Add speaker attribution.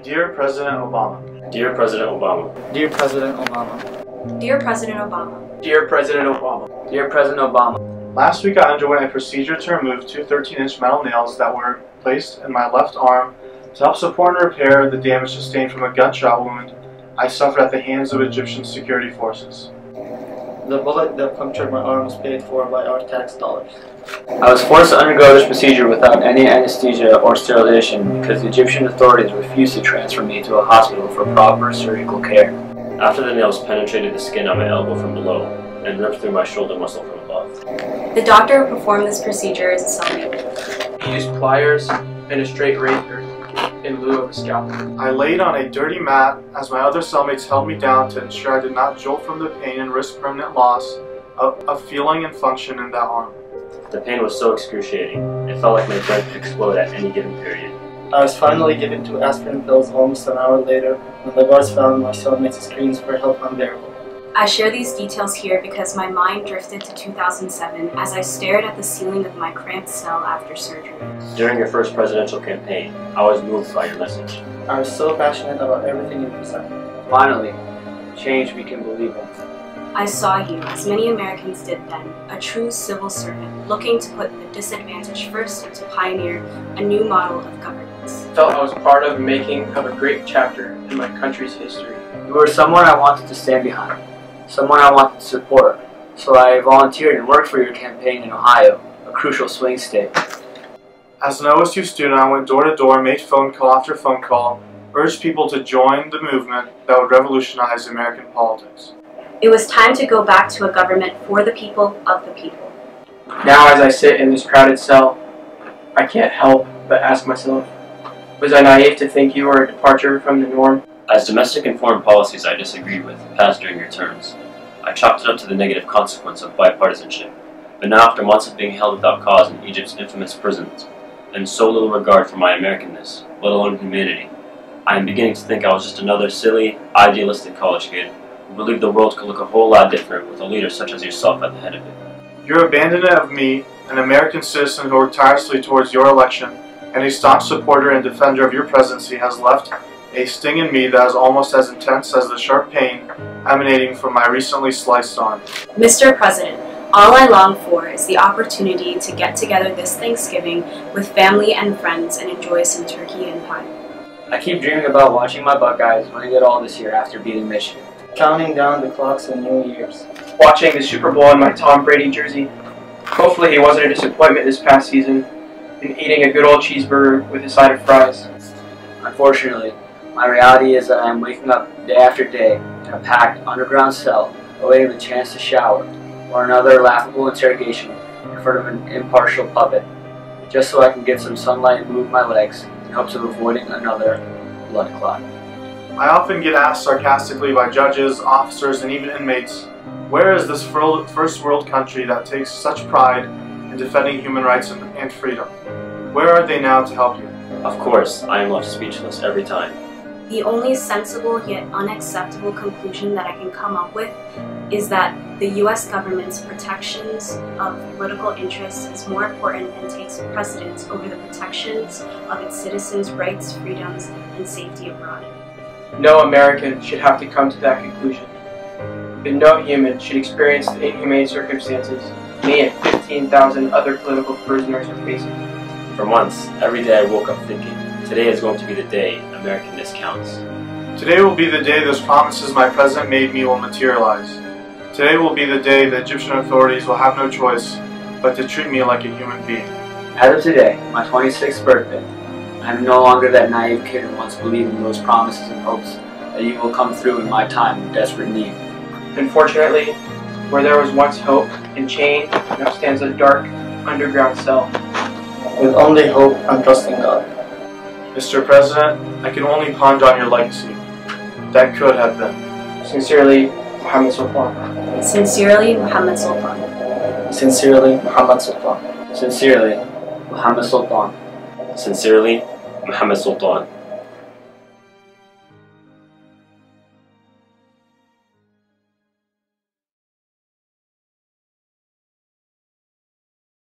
Speaker 1: Dear President Obama.
Speaker 2: Dear President Obama.
Speaker 3: Dear President Obama.
Speaker 4: Dear President Obama.
Speaker 5: Dear President Obama.
Speaker 3: Dear President Obama.
Speaker 1: Last week I underwent a procedure to remove two 13-inch metal nails that were placed in my left arm to help support and repair the damage sustained from a gunshot wound I suffered at the hands of Egyptian security forces.
Speaker 3: The bullet that punctured my arm was paid for by our tax dollars.
Speaker 6: I was forced to undergo this procedure without any anesthesia or sterilization because the Egyptian authorities refused to transfer me to a hospital for proper surgical care.
Speaker 2: After the nails penetrated the skin on my elbow from below and ripped through my shoulder muscle from above.
Speaker 4: The doctor who performed this procedure is a cellmate.
Speaker 5: He used pliers and a straight razor in lieu of a scalpel.
Speaker 1: I laid on a dirty mat as my other cellmates held me down to ensure I did not jolt from the pain and risk permanent loss of feeling and function in that arm.
Speaker 2: The pain was so excruciating, it felt like my brain could explode at any given period.
Speaker 3: I was finally given 2 aspirin pills almost an hour later when the guards found my cellmates' screams for help unbearable.
Speaker 4: I share these details here because my mind drifted to 2007 as I stared at the ceiling of my cramped cell after surgery.
Speaker 2: During your first presidential campaign, I was moved by your message.
Speaker 3: I was so passionate about everything you presented.
Speaker 6: Finally, change became believable.
Speaker 4: I saw you, as many Americans did then, a true civil servant, looking to put the disadvantaged first and to pioneer a new model of governance.
Speaker 5: I felt I was part of the making of a great chapter in my country's history.
Speaker 6: You were someone I wanted to stand behind, someone I wanted to support, so I volunteered and worked for your campaign in Ohio, a crucial swing state.
Speaker 1: As an OSU student, I went door to door, made phone call after phone call, urged people to join the movement that would revolutionize American politics.
Speaker 4: It was time to go back to a government for the people, of the people.
Speaker 5: Now as I sit in this crowded cell, I can't help but ask myself, was I naive to think you were a departure from the norm?
Speaker 2: As domestic and foreign policies I disagreed with passed during your terms, I chalked it up to the negative consequence of bipartisanship. But now, after months of being held without cause in Egypt's infamous prisons, and so little regard for my Americanness, let alone humanity, I am beginning to think I was just another silly, idealistic college kid who believed the world could look a whole lot different with a leader such as yourself at the head of it.
Speaker 1: Your abandonment of me, an American citizen who worked tirelessly towards your election, and a staunch supporter and defender of your presidency, has left a sting in me that is almost as intense as the sharp pain emanating from my recently sliced arm.
Speaker 4: Mr. President, all I long for is the opportunity to get together this Thanksgiving with family and friends and enjoy some turkey and pie.
Speaker 6: I keep dreaming about watching my Buckeyes win it all this year after beating Michigan.
Speaker 3: Counting down the clocks on New Year's.
Speaker 5: Watching the Super Bowl in my Tom Brady jersey. Hopefully he wasn't a disappointment this past season, and eating a good old cheeseburger with a side of fries.
Speaker 6: Unfortunately, my reality is that I am waking up day after day in a packed underground cell, awaiting the chance to shower, or another laughable interrogation in front of an impartial puppet, just so I can get some sunlight and move my legs in hopes of avoiding another blood clot.
Speaker 1: I often get asked sarcastically by judges, officers, and even inmates, where is this first world country that takes such pride in defending human rights and freedom? Where are they now to help you?
Speaker 2: Of course, I am left speechless every time.
Speaker 4: The only sensible yet unacceptable conclusion that I can come up with is that the U.S. government's protections of political interests is more important and takes precedence over the protections of its citizens' rights, freedoms, and safety abroad.
Speaker 5: No American should have to come to that conclusion. But no human should experience the inhumane circumstances me and 15,000 other political prisoners are facing.
Speaker 2: For months, every day I woke up thinking, today is going to be the day Americanness counts.
Speaker 1: Today will be the day those promises my president made me will materialize. Today will be the day the Egyptian authorities will have no choice but to treat me like a human being.
Speaker 6: As of today, my 26th birthday, I am no longer that naive kid who once believed in those promises and hopes that you will come through in my time of desperate need.
Speaker 5: Unfortunately, where there was once hope and change, now stands a dark, underground cell.
Speaker 3: With only hope and trust in God.
Speaker 1: Mr. President, I can only ponder on your legacy. That could have been.
Speaker 5: Sincerely, Mohamed Soltan.
Speaker 4: Sincerely, Mohamed Soltan.
Speaker 3: Sincerely, Mohamed Soltan.
Speaker 6: Sincerely, Mohamed Soltan.
Speaker 2: Sincerely, Mohamed Soltan.